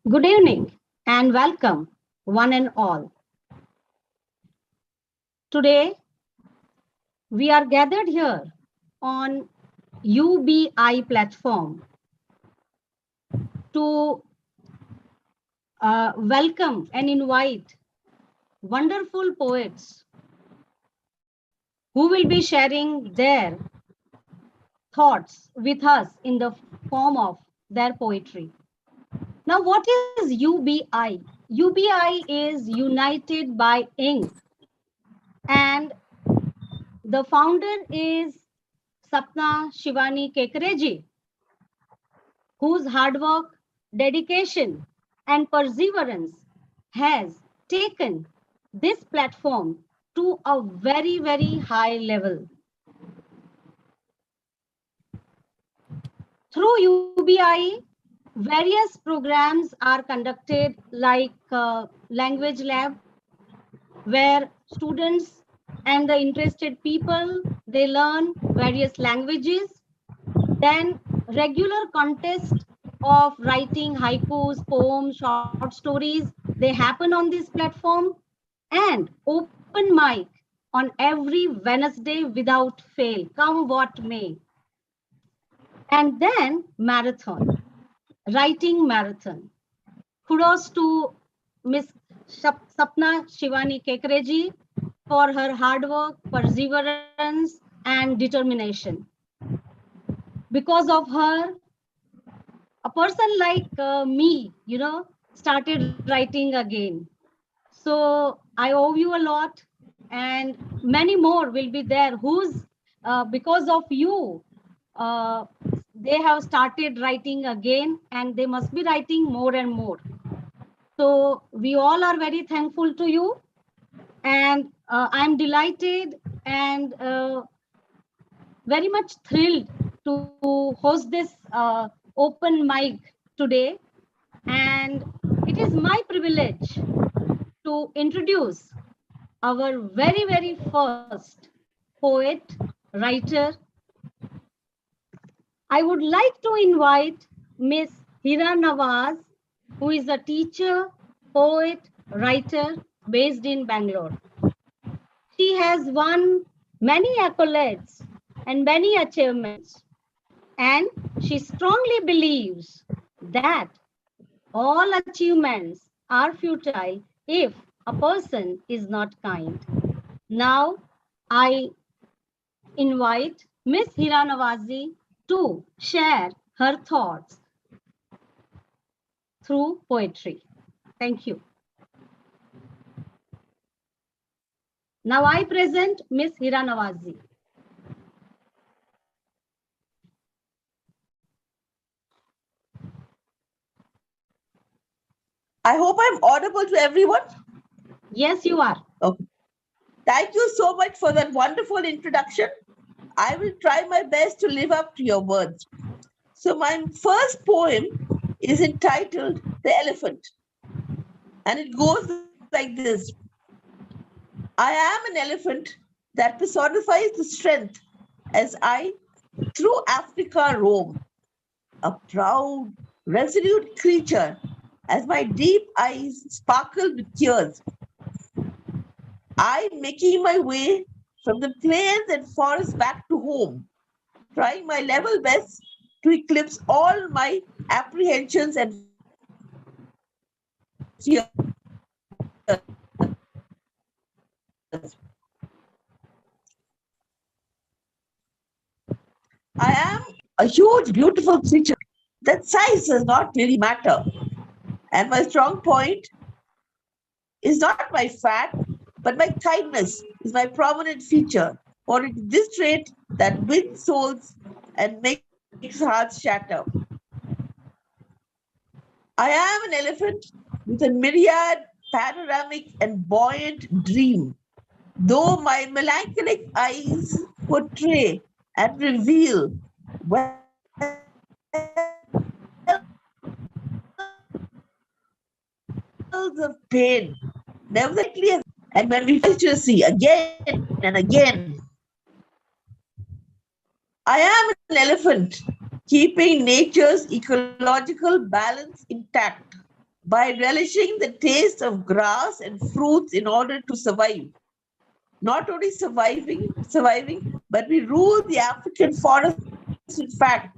Good evening and welcome, one and all. Today, we are gathered here on UBI platform to welcome and invite wonderful poets who will be sharing their thoughts with us in the form of their poetry. Now, what is UBI? UBI is United by Ink, and the founder is Sapna Shivani Kekreji, whose hard work, dedication, and perseverance has taken this platform to a very, very high level. Through UBI, various programs are conducted like Language Lab, where students and the interested people, they learn various languages. Then regular contest of writing haikus, poems, short stories, they happen on this platform, and open mic on every Wednesday without fail, come what may. And then marathon, writing marathon. Kudos to Miss Sapna Shivani Kekreji for her hard work, perseverance, and determination. Because of her, a person like me, started writing again. So I owe you a lot, and many more will be there who's because of you, uh, they have started writing again, and they must be writing more and more. So we all are very thankful to you, and I'm delighted and very much thrilled to host this open mic today. And it is my privilege to introduce our very, very first poet, writer. I would like to invite Miss Hira Nawaz, who is a teacher, poet, writer based in Bangalore. She has won many accolades and many achievements, and she strongly believes that all achievements are futile if a person is not kind. Now, I invite Miss Hira Nawazi to share her thoughts through poetry. Thank you. Now I present Miss Hira Nawazi. I hope I'm audible to everyone. Yes, you are. Okay. Thank you so much for that wonderful introduction. I will try my best to live up to your words. So my first poem is entitled The Elephant. And it goes like this. I am an elephant that personifies the strength as I through Africa roam, a proud, resolute creature as my deep eyes sparkle with tears. I'm making my way from the plains and forests back to home, trying my level best to eclipse all my apprehensions and fears. I am a huge, beautiful creature. That size does not really matter. And my strong point is not my fat, but my kindness is my prominent feature. For it is this trait that wins souls and makes hearts shatter. I am an elephant with a myriad, panoramic, and buoyant dream. Though my melancholic eyes portray and reveal wells of pain, nevertheless, and when we face to see again and again, I am an elephant keeping nature's ecological balance intact. by relishing the taste of grass and fruits in order to survive. Not only surviving, but we rule the African forest in fact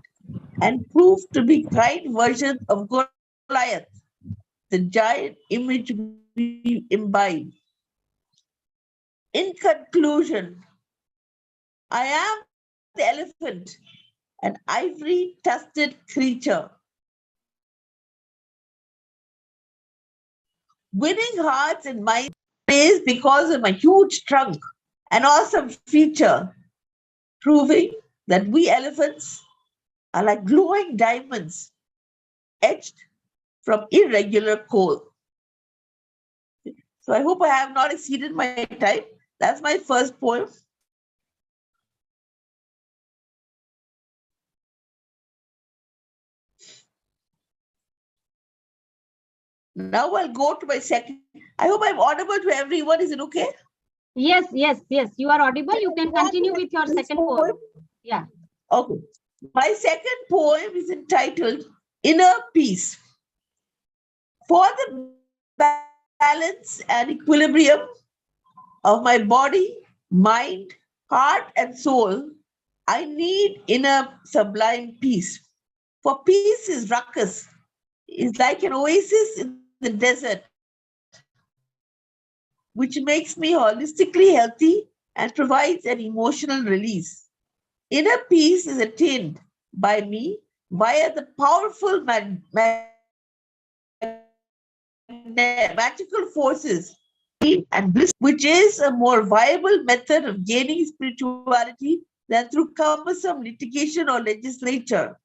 and prove to be kind versions of Goliath, the giant image we imbibe. In conclusion, I am the elephant, an ivory tusted creature, winning hearts and minds praise because of my huge trunk, an awesome feature, proving that we elephants are like glowing diamonds etched from irregular coal. So I hope I have not exceeded my time. That's my first poem. Now I'll go to my second. I hope I'm audible to everyone. Is it okay? Yes, yes, yes. You are audible. You can continue with your second poem. Yeah. Okay. My second poem is entitled Inner Peace. For the balance and equilibrium of my body, mind, heart, and soul, I need inner sublime peace. For peace is ruckus, is like an oasis in the desert, which makes me holistically healthy and provides an emotional release. Inner peace is attained by me via the powerful magical forces and bliss, which is a more viable method of gaining spirituality than through cumbersome litigation or legislature.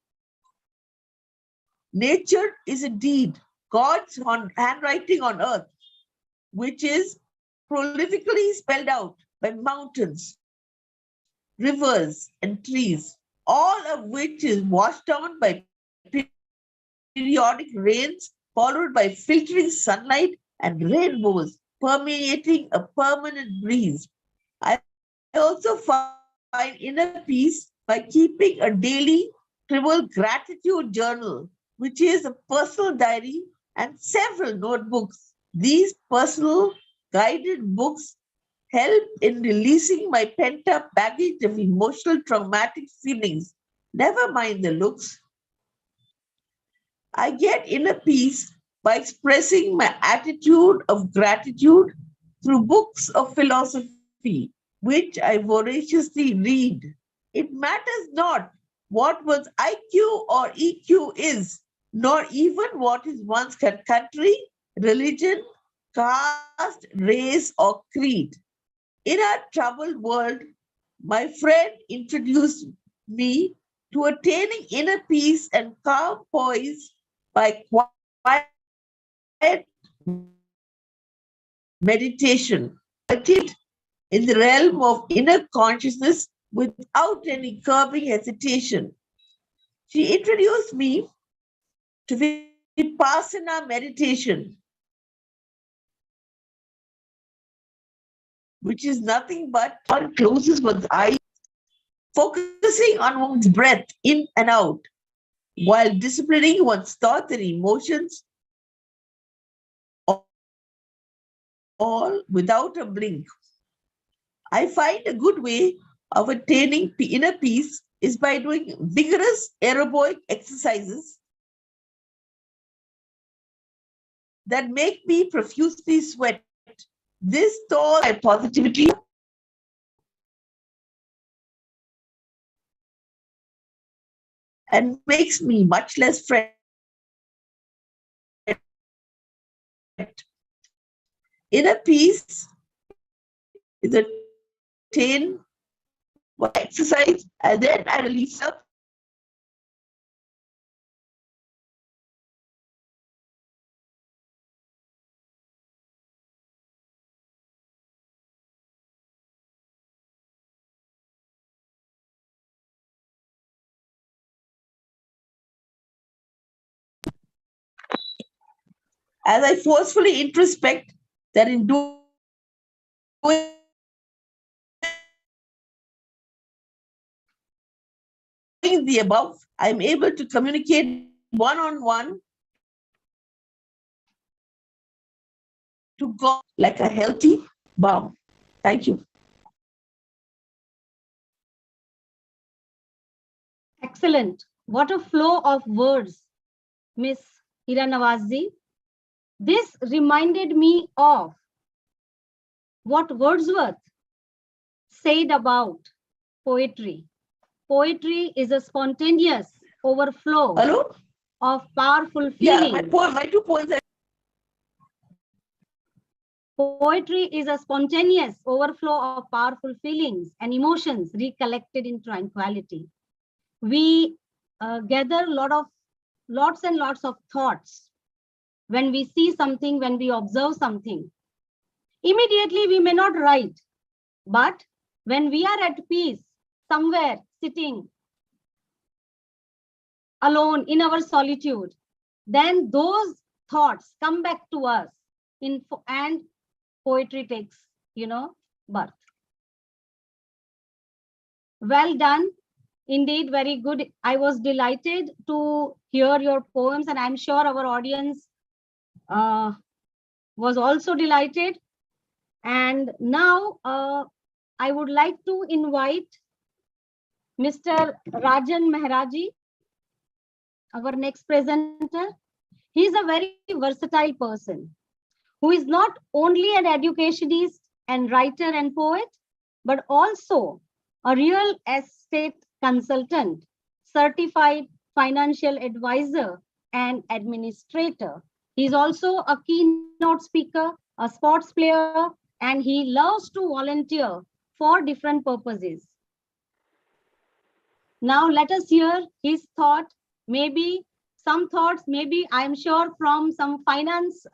Nature is indeed God's handwriting on earth, which is prolifically spelled out by mountains, rivers, and trees, all of which is washed down by periodic rains, followed by filtering sunlight and rainbows permeating a permanent breeze. I also find inner peace by keeping a daily trivial gratitude journal, which is a personal diary and several notebooks. These personal guided books help in releasing my pent up baggage of emotional traumatic feelings. Never mind the looks. I get inner peace by expressing my attitude of gratitude through books of philosophy, which I voraciously read. It matters not what one's IQ or EQ is, nor even what is one's country, religion, caste, race, or creed. In our troubled world, my friend introduced me to attaining inner peace and calm poise by quiet meditation, in the realm of inner consciousness without any curbing hesitation. She introduced me to Vipassana meditation, which is nothing but one closes one's eyes, focusing on one's breath in and out, while disciplining one's thoughts and emotions, all without a blink. I find a good way of attaining inner peace is by doing vigorous aerobic exercises that make me profusely sweat. This stores my positivity and makes me much less fret. Inner peace is attained by exercise, and then I release up as I forcefully introspect that in doing the above, I'm able to communicate one on one to go like a healthy balm. Thank you. Excellent. What a flow of words, Miss Hira Nawazji. This reminded me of what Wordsworth said about poetry. Poetry is a spontaneous overflow Hello? of powerful Yeah, feelings. my 2 points. Poetry is a spontaneous overflow of powerful feelings and emotions recollected in tranquility. We gather lots and lots of thoughts when we see something, when we observe something. Immediately we may not write, but when we are at peace, somewhere sitting alone in our solitude, then those thoughts come back to us and poetry takes, birth. Well done. Indeed, very good. I was delighted to hear your poems, and I'm sure our audience was also delighted. And now I would like to invite Mr. Rajan Maharaji, our next presenter. He is a very versatile person who is not only an educationist and writer and poet, but also a real estate consultant, certified financial advisor, and administrator. He is also a keynote speaker, a sports player, and he loves to volunteer for different purposes. Now let us hear his thought, maybe some thoughts, maybe I'm sure from some finance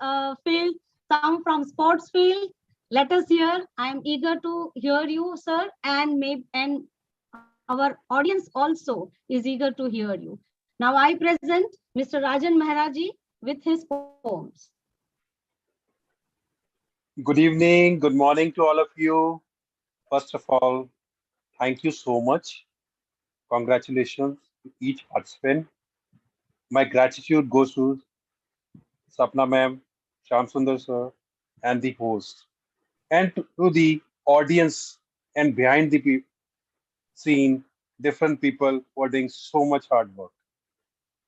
field, some from sports field. Let us hear. I am eager to hear you, sir, and our audience also is eager to hear you. Now I present Mr. Rajan Maharaji with his poems. Good evening, good morning to all of you. First of all, thank you so much. Congratulations to each participant. My gratitude goes to Sapna ma'am, Shyam Sundar sir, and the host, and to the audience and behind the scene, different people who are doing so much hard work.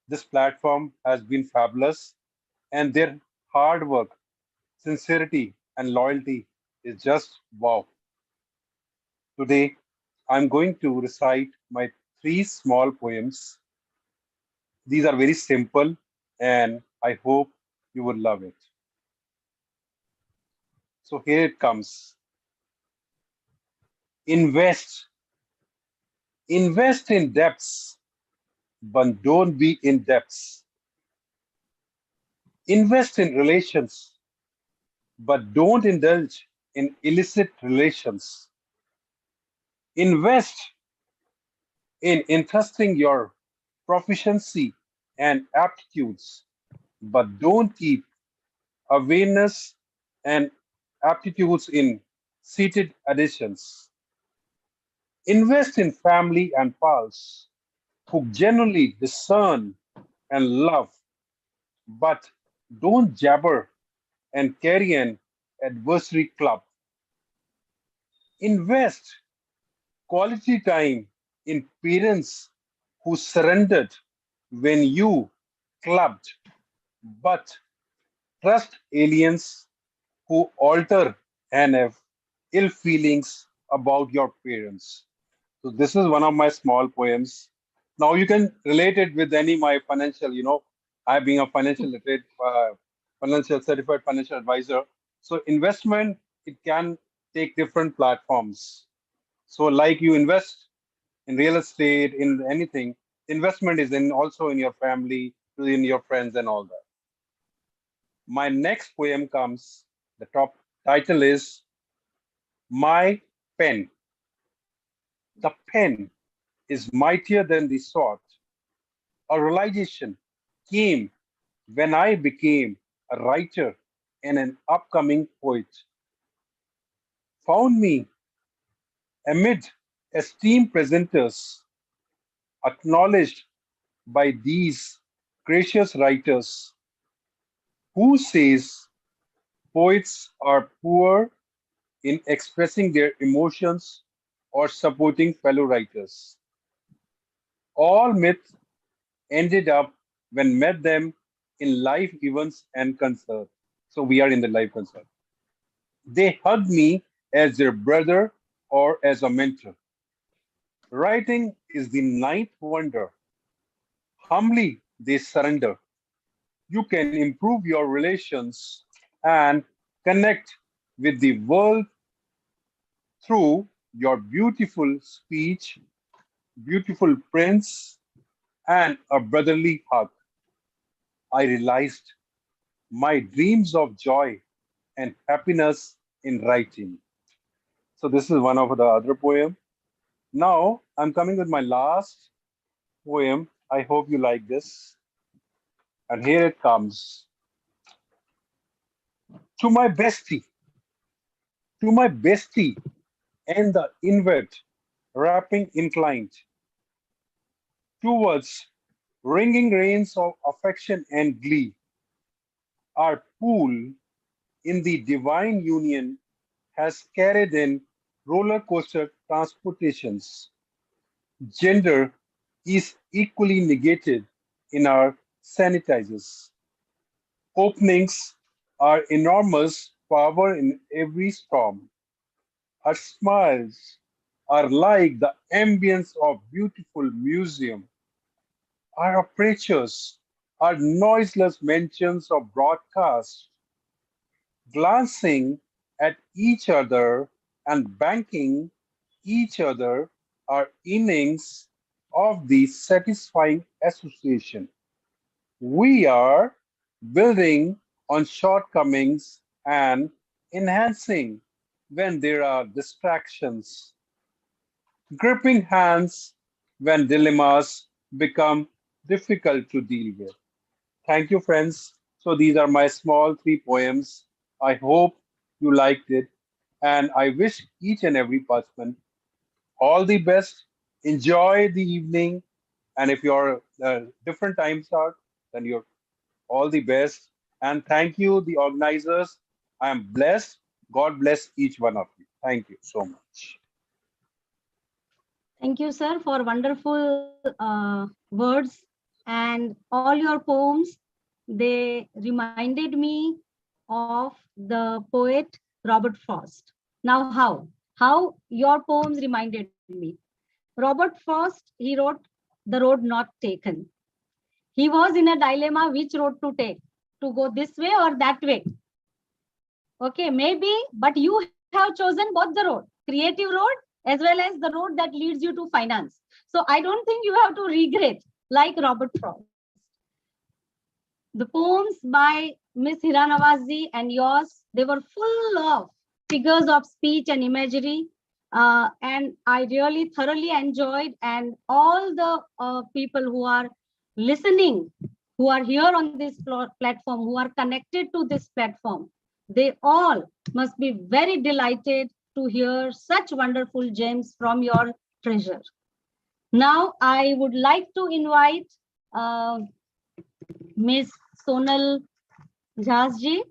This platform has been fabulous, and their hard work, sincerity, and loyalty is just wow. Today, I'm going to recite my three small poems. These are very simple, and I hope you will love it. So here it comes. Invest. Invest in depths, but don't be in depths. Invest in relations, but don't indulge in illicit relations. Invest in entrusting your proficiency and aptitudes, but don't keep awareness and aptitudes in seated additions. Invest in family and pals who genuinely discern and love, but don't jabber and carry an adversary club. Invest quality time in parents who surrendered when you clubbed, but trust aliens who alter and have ill feelings about your parents. So this is one of my small poems. Now you can relate it with any my financial, I being a financial literate, financial certified financial advisor. So investment, it can take different platforms. So like you invest in real estate, in anything, investment is in also in your family, in your friends and all that. My next poem comes, the top title is My Pen. The pen is mightier than the sword. A realization came when I became a writer and an upcoming poet. Found me amid esteemed presenters, acknowledged by these gracious writers who says Poets are poor in expressing their emotions or supporting fellow writers. All myths ended up when met them in live events and concerts. So we are in the live concert. They hugged me as their brother or as a mentor. Writing is the ninth wonder. Humbly they surrender. You can improve your relations and connect with the world through your beautiful speech, beautiful prints, and a brotherly hug. I realized my dreams of joy and happiness in writing. So this is one of the other poem. Now I'm coming with my last poem. I hope you like this. And here it comes. To my bestie, to my bestie, and the inward wrapping inclined towards ringing rains of affection and glee. Our pool in the divine union has carried in roller coaster transportations. Gender is equally negated in our sanitizers. Openings are enormous power in every storm. Our smiles are like the ambience of beautiful museum. Our apertures are noiseless mentions of broadcast, glancing at each other and banking each other are innings of the satisfying association. We are building on shortcomings and enhancing when there are distractions, gripping hands when dilemmas become difficult to deal with. Thank you, friends. So these are my small three poems. I hope you liked it, and I wish each and every person all the best. Enjoy the evening, and if you're different times are, then you're all the best. And thank you, the organizers. I am blessed. God bless each one of you. Thank you so much. Thank you, sir, for wonderful words and all your poems. They reminded me of the poet Robert Frost. Now, how? How your poems reminded me. Robert Frost, he wrote The Road Not Taken. He was in a dilemma which road to take, to go this way or that way. Okay, maybe, but you have chosen both the road, creative road as well as the road that leads you to finance. So I don't think you have to regret like Robert Frost. The poems by Miss Hiranavazi and yours, they were full of figures of speech and imagery. And I really thoroughly enjoyed, and all the people who are listening, who are here on this platform, who are connected to this platform, they all must be very delighted to hear such wonderful gems from your treasure. Now, I would like to invite uh, Miss Sonal Jhasji,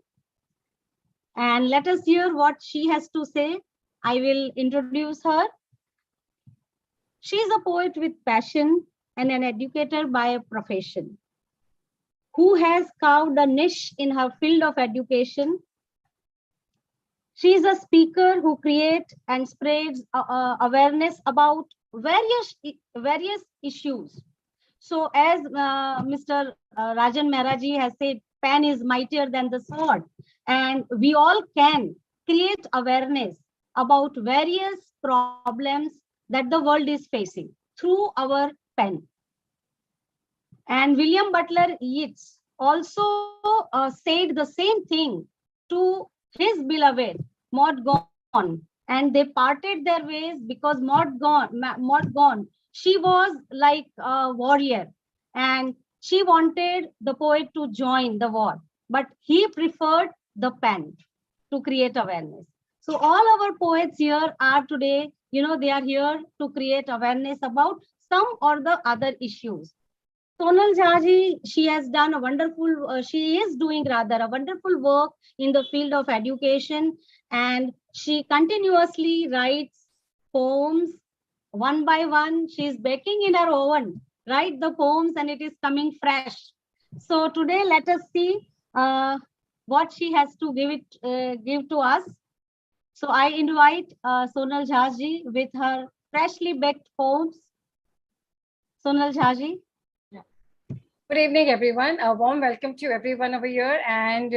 and let us hear what she has to say. I will introduce her. She is a poet with passion and an educator by profession who has carved a niche in her field of education. She is a speaker who creates and spreads awareness about various issues. So as Mr. Rajan Maharaji has said, pen is mightier than the sword, and we all can create awareness about various problems that the world is facing through our pen. And William Butler Yeats also said the same thing to his beloved Maud Gonne, and they parted their ways because Maud Gonne, she was like a warrior, and she wanted the poet to join the war, but he preferred the pen to create awareness. So all our poets here are today, they are here to create awareness about some or the other issues. Sonal Jhaji, she has done a wonderful, she is doing rather a wonderful work in the field of education, and she continuously writes poems one by one. She is baking in her oven, write the poems, and it is coming fresh. So today, let us see what she has to give to us. So I invite Sonal Jhaji with her freshly baked poems. Sonal Jhaji. Good evening, everyone. A warm welcome to everyone over here. And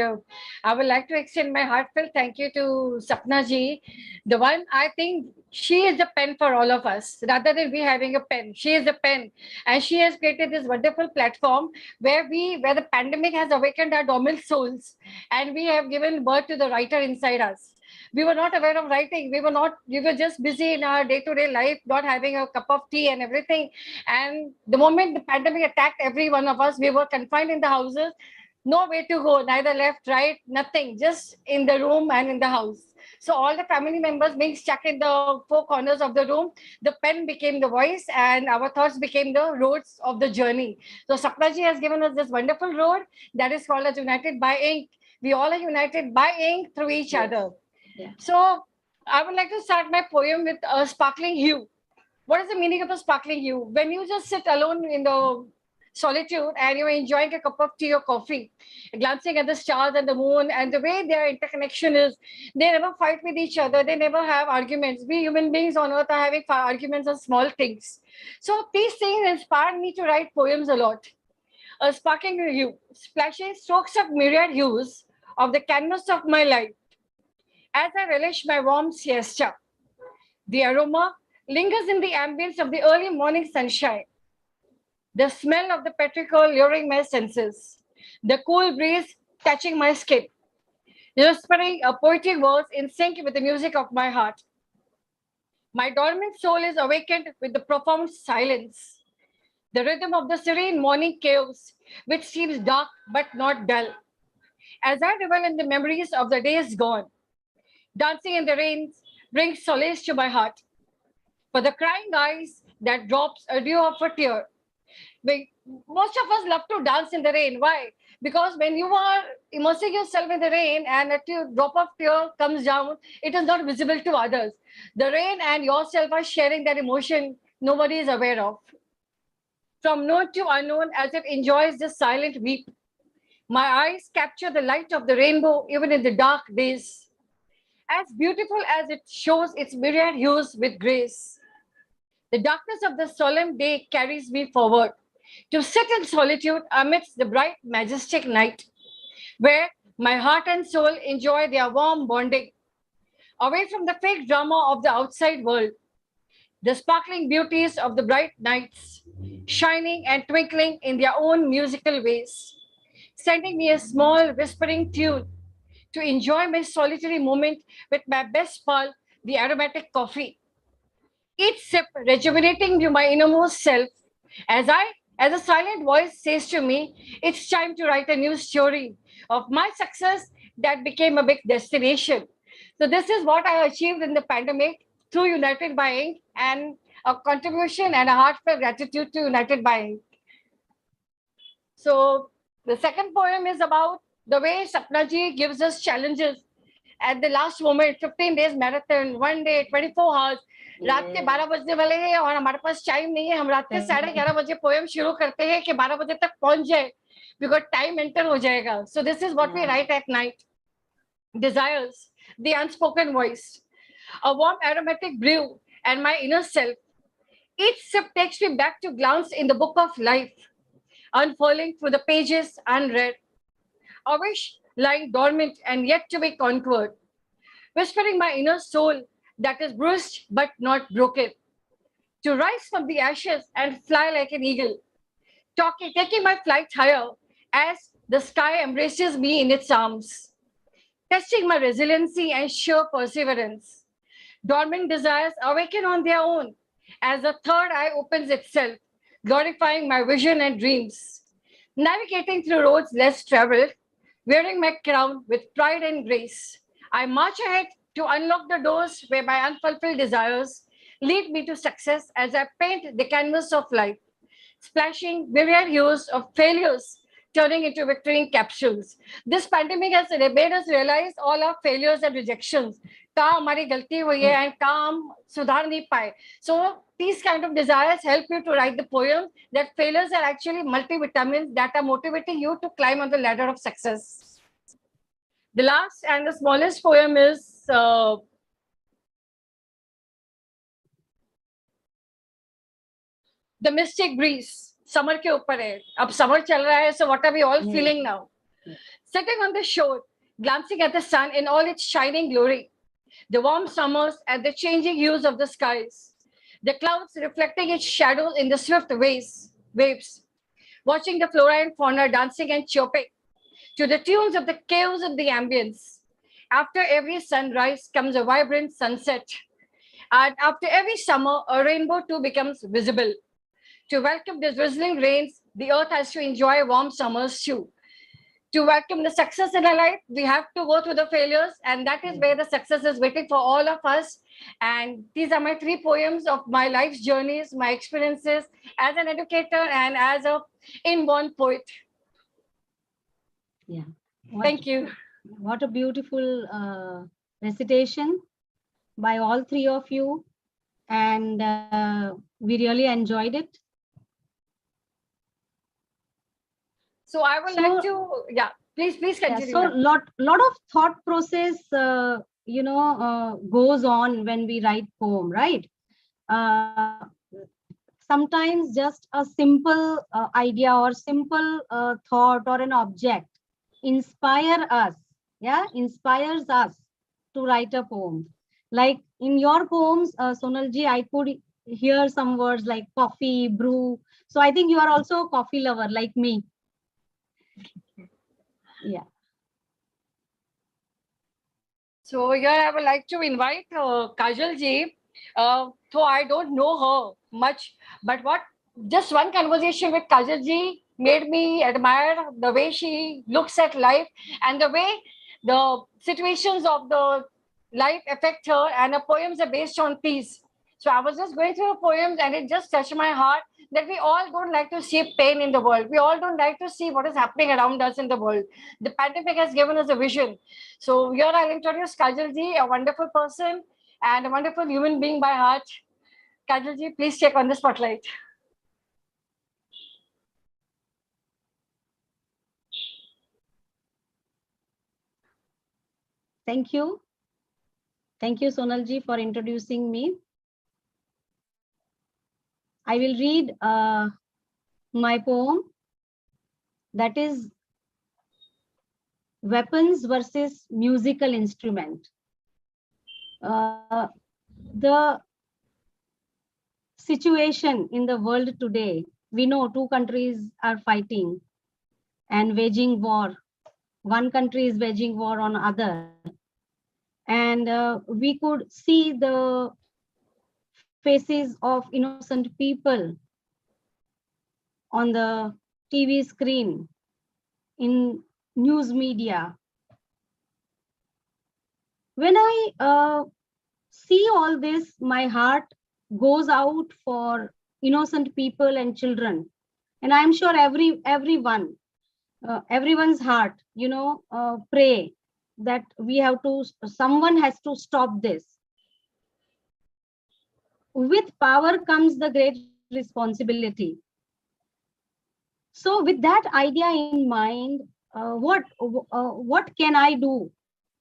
I would like to extend my heartfelt thank you to Sapna ji, the one I think she is the pen for all of us. Rather than we having a pen, she is the pen. And she has created this wonderful platform where the pandemic has awakened our dormant souls and we have given birth to the writer inside us. We were not aware of writing. We were just busy in our day-to-day life, not having a cup of tea and everything. And the moment the pandemic attacked every one of us, we were confined in the houses, no way to go, neither left, right, nothing, just in the room and in the house. So all the family members being stuck in the four corners of the room, the pen became the voice and our thoughts became the roads of the journey. So Sapnaji has given us this wonderful road that is called as United by Ink. We all are united by ink through each other. Yeah. So I would like to start my poem with a sparkling hue. What is the meaning of a sparkling hue? When you just sit alone in the solitude and you're enjoying a cup of tea or coffee, glancing at the stars and the moon, and the way their interconnection is, they never fight with each other, they never have arguments. We human beings on earth are having arguments on small things. So these things inspired me to write poems a lot. A sparkling hue, splashing strokes of myriad hues of the canvas of my life as I relish my warm siesta. The aroma lingers in the ambience of the early morning sunshine. The smell of the petrichor luring my senses. The cool breeze touching my skin. Whispering a poetic verse in sync with the music of my heart. My dormant soul is awakened with the profound silence. The rhythm of the serene morning chaos, which seems dark but not dull. As I revel in the memories of the days gone, dancing in the rain brings solace to my heart. For the crying eyes that drops a dew of a tear. Most of us love to dance in the rain. Why? Because when you are immersing yourself in the rain and a drop of tear comes down, it is not visible to others. The rain and yourself are sharing that emotion nobody is aware of. From known to unknown, as it enjoys this silent weep, my eyes capture the light of the rainbow even in the dark days. As beautiful as it shows its myriad hues with grace. The darkness of the solemn day carries me forward to sit in solitude amidst the bright, majestic night, where my heart and soul enjoy their warm bonding, away from the fake drama of the outside world, the sparkling beauties of the bright nights, shining and twinkling in their own musical ways, sending me a small whispering tune to enjoy my solitary moment with my best pal, the aromatic coffee. Each sip rejuvenating to my innermost self as a silent voice says to me, it's time to write a new story of my success that became a big destination. So this is what I achieved in the pandemic through United by Ink and a contribution and a heartfelt gratitude to United by Ink. So the second poem is about the way Sapnaji gives us challenges at the last moment, 15 days marathon, 1 day, 24 hours. रात के 12 बजने वाले हैं और हमारे पास time नहीं है. हम रात के 11:30 बजे पोएम शुरू करते हैं कि 12 बजे तक पहुंच जाए because time enter हो जाएगा. So this is what we write at night. Desires, the unspoken voice, a warm aromatic brew, and my inner self. Each sip takes me back to glance in the book of life, unfurling through the pages unread. A wish lying dormant and yet to be conquered, whispering my inner soul that is bruised but not broken, to rise from the ashes and fly like an eagle, taking my flight higher as the sky embraces me in its arms, testing my resiliency and sheer perseverance. Dormant desires awaken on their own as the third eye opens itself, glorifying my vision and dreams, navigating through roads less traveled, wearing my crown with pride and grace. I march ahead to unlock the doors where my unfulfilled desires lead me to success as I paint the canvas of life, splashing myriad hues of failures, turning into victory in capsules. This pandemic has made us realize all our failures and rejections. कहाँ हमारी गलती हुई है and कहाँ हम सुधार नहीं पाए. So these kind of desires help you to write the poem that failures are actually multivitamins that are motivating you to climb on the ladder of success. The last and the smallest poem is The Mystic Breeze. Summer के ऊपर है. अब summer चल रहा है, so what are we all feeling now? Sitting on the shore, glancing at the sun in all its shining glory, the warm summers and the changing hues of the skies, the clouds reflecting its shadows in the swift waves, watching the flora and fauna dancing and chirping to the tunes of the caves of the ambience. After every sunrise comes a vibrant sunset, and after every summer, a rainbow too becomes visible. To welcome the drizzling rains, the earth has to enjoy warm summers too. To welcome the success in our life, we have to go through the failures, and that is where the success is waiting for all of us. And these are my 3 poems of my life's journeys, my experiences as an educator and as a inborn poet. Yeah. Thank you. What a beautiful recitation by all 3 of you. And we really enjoyed it. So I would like to, please continue. Yeah, so lot of thought process, goes on when we write poem, right? Sometimes just a simple idea or simple thought or an object inspires us to write a poem. Like in your poems, Sonalji, I could hear some words like coffee, brew. So I think you are also a coffee lover like me. Yeah. So here I would like to invite Kajal ji. Though I don't know her much, but just one conversation with Kajal ji made me admire the way she looks at life and the way the situations of the life affect her, and her poems are based on peace. So I was just going through her poems and it just touched my heart that we all don't like to see pain in the world. We all don't like to see what is happening around us in the world. The pandemic has given us a vision. So here I'll introduce Kajal ji, a wonderful person and a wonderful human being by heart. Kajal ji, please take on the spotlight. Thank you. Thank you, Sonalji, for introducing me. I will read my poem, that is Weapons versus Musical Instrument. The situation in the world today, we know 2 countries are fighting and waging war. One country is waging war on other. And we could see the faces of innocent people on the TV screen, in news media. When I see all this, my heart goes out for innocent people and children. And I'm sure everyone's heart, pray that someone has to stop this. With power comes the great responsibility. So with that idea in mind, what can I do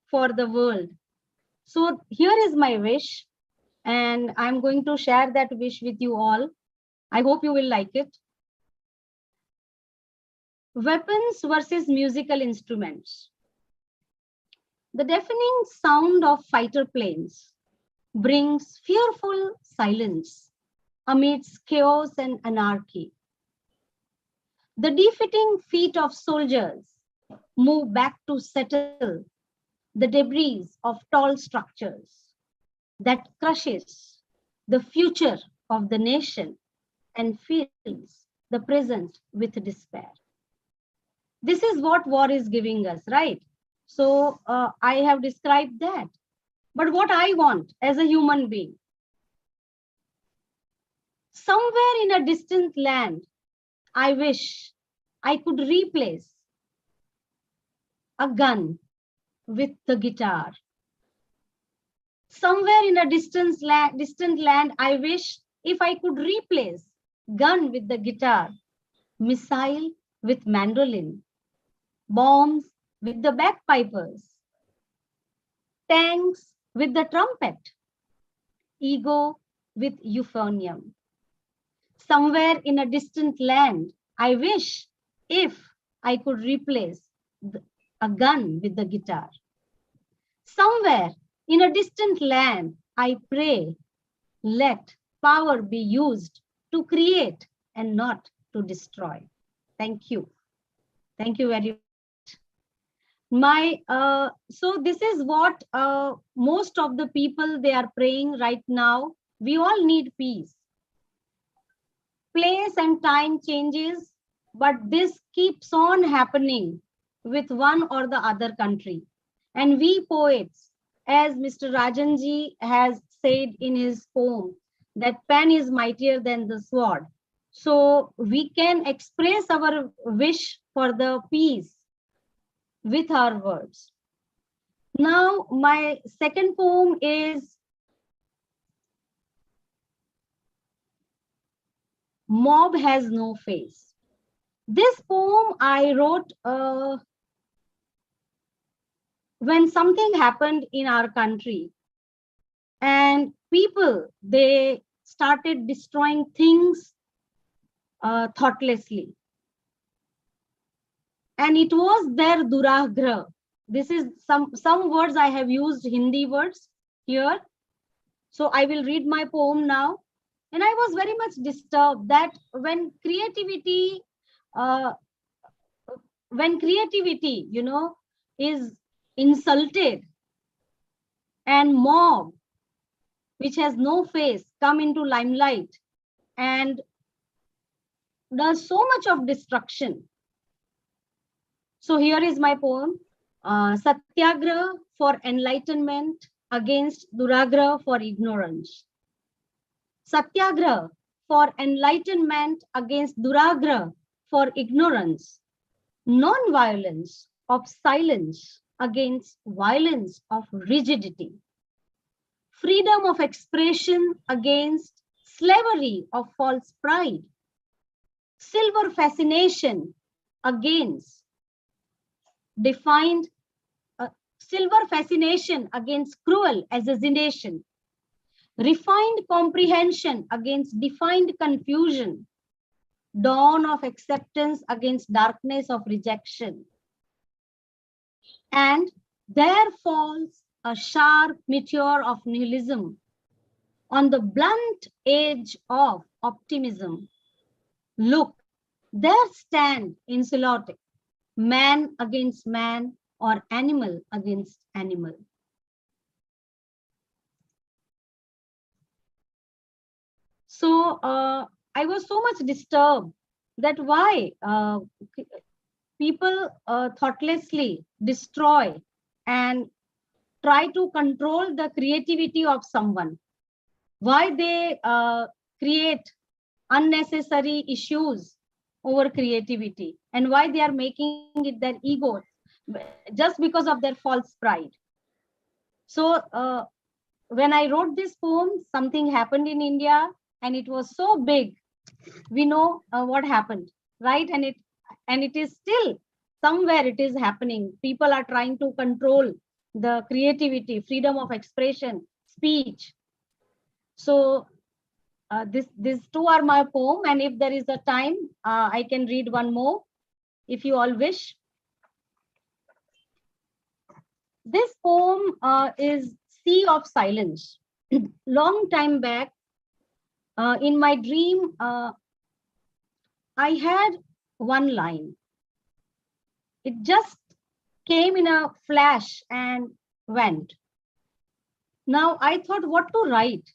for the world? So here is my wish, and I'm going to share that wish with you all. I hope you will like it. Weapons versus musical instruments. The deafening sound of fighter planes brings fearful silence amidst chaos and anarchy. The defeating feet of soldiers move back to settle the debris of tall structures that crushes the future of the nation and fills the present with despair. This is what war is giving us, right? So I have described that. But what I want as a human being, somewhere in a distant land, I wish I could replace a gun with the guitar. Somewhere in a distant land, I wish if I could replace gun with the guitar, missile with mandolin, bombs with the bagpipers, tanks with the trumpet, ego with euphonium. Somewhere in a distant land, I wish if I could replace a gun with the guitar. Somewhere in a distant land, I pray, let power be used to create and not to destroy. Thank you. Thank you very much. So this is what most of the people they are praying right now. We all need peace. Place and time changes, but this keeps on happening with one or the other country. And we poets, as Mr. Rajanji has said in his poem, that pen is mightier than the sword. So we can express our wish for the peace with our words. Now, my second poem is Mob Has No Face. This poem I wrote when something happened in our country and people, they started destroying things thoughtlessly. And it was their duragra. This is some words I have used Hindi words here. So I will read my poem now. And I was very much disturbed that when creativity, you know, is insulted and mob, which has no face, come into limelight and does so much of destruction. So here is my poem, Satyagraha for enlightenment against Duragraha for ignorance. Satyagraha for enlightenment against Duragraha for ignorance. Non-violence of silence against violence of rigidity. Freedom of expression against slavery of false pride. Silver fascination against silver fascination against cruel assassination. Refined comprehension against defined confusion. Dawn of acceptance against darkness of rejection. And there falls a sharp meteor of nihilism on the blunt edge of optimism. Look, there stand in Silotic, man against man or animal against animal. So I was so much disturbed that why people thoughtlessly destroy and try to control the creativity of someone. Why they create unnecessary issues over creativity and why they are making it their ego just because of their false pride. So when I wrote this poem, something happened in India and it was so big. We know what happened, right? And it is still somewhere it is happening. People are trying to control the creativity, freedom of expression, speech. So these two are my poem, and if there is a time, I can read one more, if you all wish. This poem is Sea of Silence. Long time back, in my dream, I had one line. It just came in a flash and went. Now I thought what to write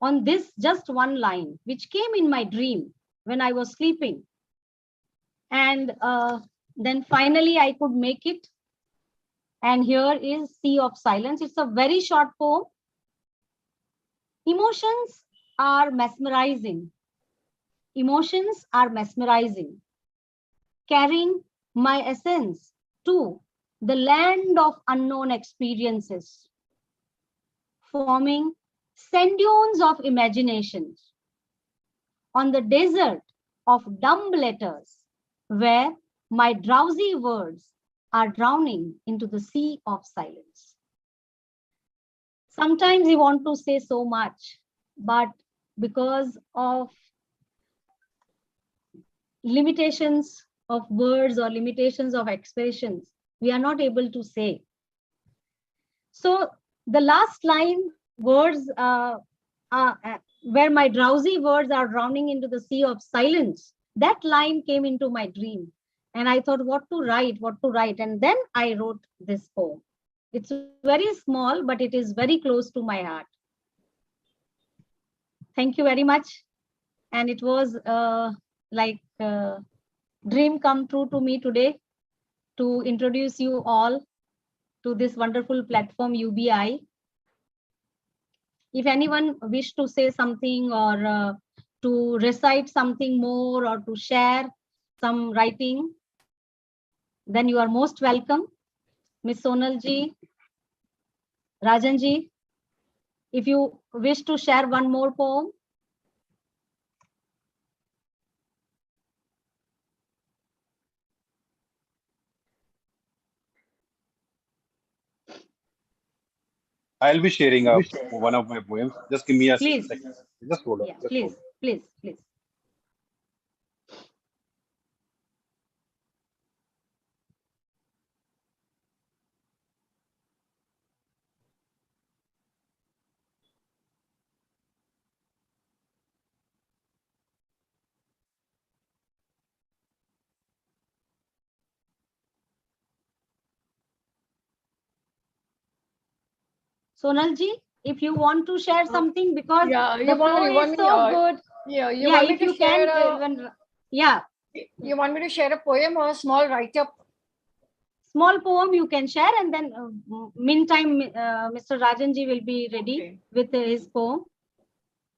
on this just one line, which came in my dream when I was sleeping. And then finally I could make it. And here is Sea of Silence. It's a very short poem. Emotions are mesmerizing. emotions are mesmerizing, carrying my essence to the land of unknown experiences, forming sand dunes of imaginations on the desert of dumb letters, where my drowsy words are drowning into the sea of silence. Sometimes we want to say so much, but because of limitations of words or limitations of expressions, we are not able to say. So the last line, words, where my drowsy words are drowning into the sea of silence, that line came into my dream. And I thought, what to write. And then I wrote this poem. It's very small, but it is very close to my heart. Thank you very much. And it was like a dream come true to me today to introduce you all to this wonderful platform UBI. If anyone wish to say something or to recite something more or to share some writing, then you are most welcome. Miss Sonal ji, Rajan ji, if you wish to share one more poem. I'll be sharing one of my poems. Just give me a Please. second. Just hold on. Yeah, Just please, hold on. please. Sonal ji, if you want to share something, because the flow is so good. Yeah, If you can, yeah. You want me to share a poem or a small write-up? Small poem you can share, and then meantime, Mr. Rajan ji will be ready with his poem.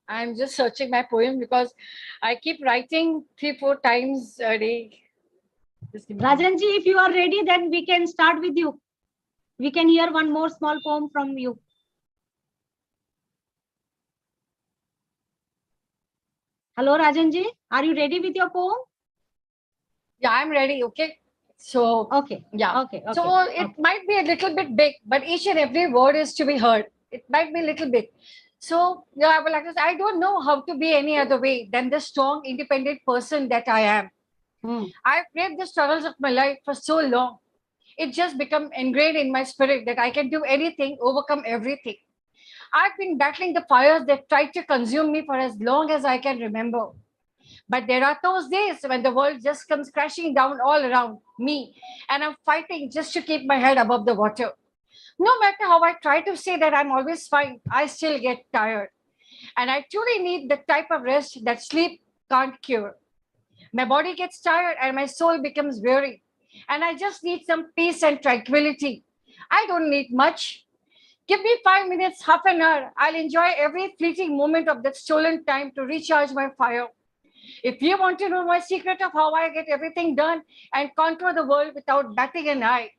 I'm just searching my poem because I keep writing 3-4 times a day. Rajan ji, if you are ready, then we can start with you. We can hear one more small poem from you. Hello, Rajan ji, are you ready with your poem? Yeah, I'm ready. Okay. So, okay. Yeah. Okay. So it might be a little bit big, but each and every word is to be heard. It might be a little bit. So, yeah, I would like to say, I don't know how to be any other way than the strong, independent person that I am. I've braved the struggles of my life for so long. It just become ingrained in my spirit that I can do anything, overcome everything. I've been battling the fires that tried to consume me for as long as I can remember. But there are those days when the world just comes crashing down all around me, and I'm fighting just to keep my head above the water. No matter how I try to say that I'm always fine, I still get tired. And I truly need the type of rest that sleep can't cure. My body gets tired and my soul becomes weary. And I just need some peace and tranquility. I don't need much. Give me 5 minutes, half an hour. I'll enjoy every fleeting moment of that stolen time to recharge my fire. If you want to know my secret of how I get everything done and conquer the world without batting an eye,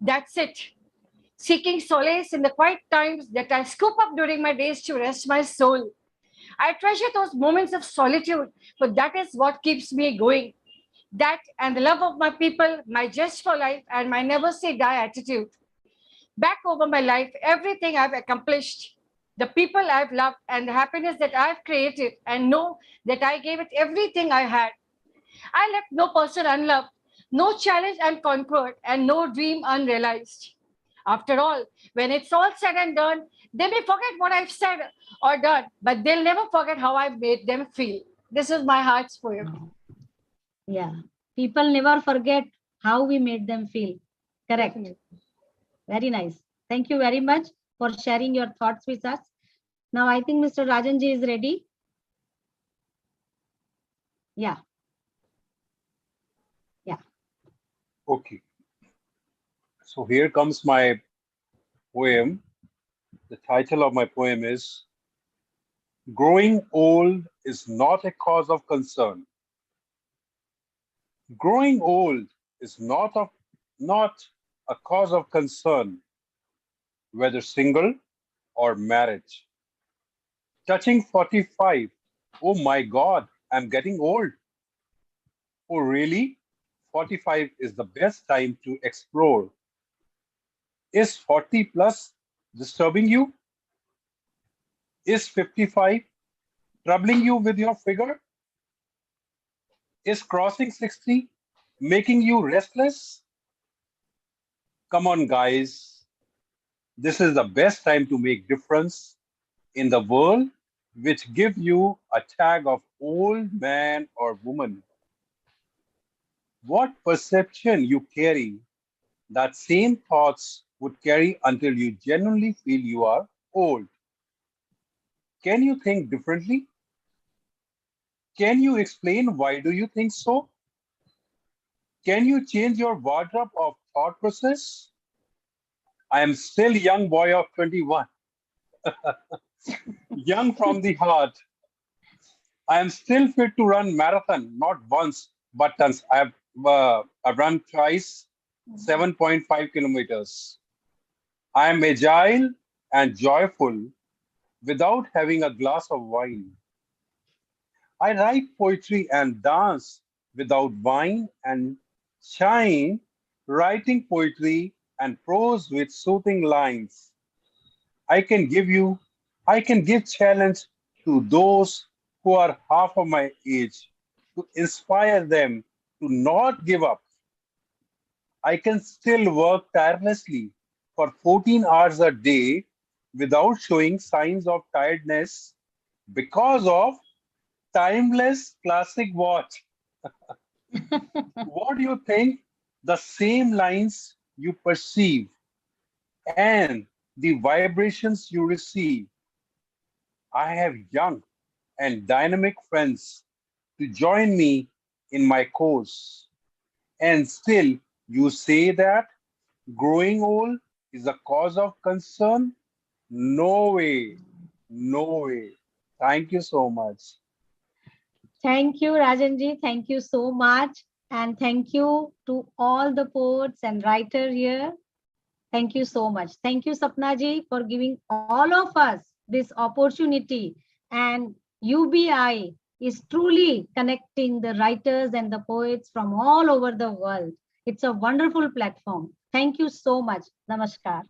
that's it. Seeking solace in the quiet times that I scoop up during my days to rest my soul. I treasure those moments of solitude, but that is what keeps me going. That and the love of my people, my zest for life, and my never say die attitude. Back over my life, everything I've accomplished, the people I've loved, and the happiness that I've created, and know that I gave it everything I had. I left no person unloved, no challenge unconquered, and no dream unrealized. After all, when it's all said and done, they may forget what I've said or done, but they'll never forget how I made them feel. This is my heart's poem. Yeah, people never forget how we made them feel. Correct. Definitely. Very nice. Thank you very much for sharing your thoughts with us. Now I think Mr. Rajanji is ready. Yeah. Okay. So here comes my poem. The title of my poem is Growing Old is not a cause of concern. Growing old is not a cause of concern, whether single or marriage. Touching 45, oh my God, I'm getting old. Oh, really? 45 is the best time to explore. Is 40 plus disturbing you? Is 55 troubling you with your figure? Is crossing 60 making you restless? Come on, guys. This is the best time to make difference in the world which give you a tag of old man or woman. What perception you carry, that same thoughts would carry until you genuinely feel you are old. Can you think differently? Can you explain why do you think so? Can you change your wardrobe of thought process? I am still young boy of 21, young from the heart. I am still fit to run marathon, not once, but tons. I've run twice, 7.5 kilometers. I am agile and joyful without having a glass of wine. I write poetry and dance without wine and shine, writing poetry and prose with soothing lines. I can give you, I can give challenge to those who are half of my age to inspire them to not give up. I can still work tirelessly for 14 hours a day without showing signs of tiredness because of timeless classic watch. What do you think? The same lines you perceive and the vibrations you receive. I have young and dynamic friends to join me in my course. And still, you say that growing old is a cause of concern? No way. No way. Thank you so much. Thank you, Rajanji. Thank you so much. And thank you to all the poets and writers here. Thank you so much. Thank you, Sapnaji, for giving all of us this opportunity. And UBI is truly connecting the writers and the poets from all over the world. It's a wonderful platform. Thank you so much. Namaskar.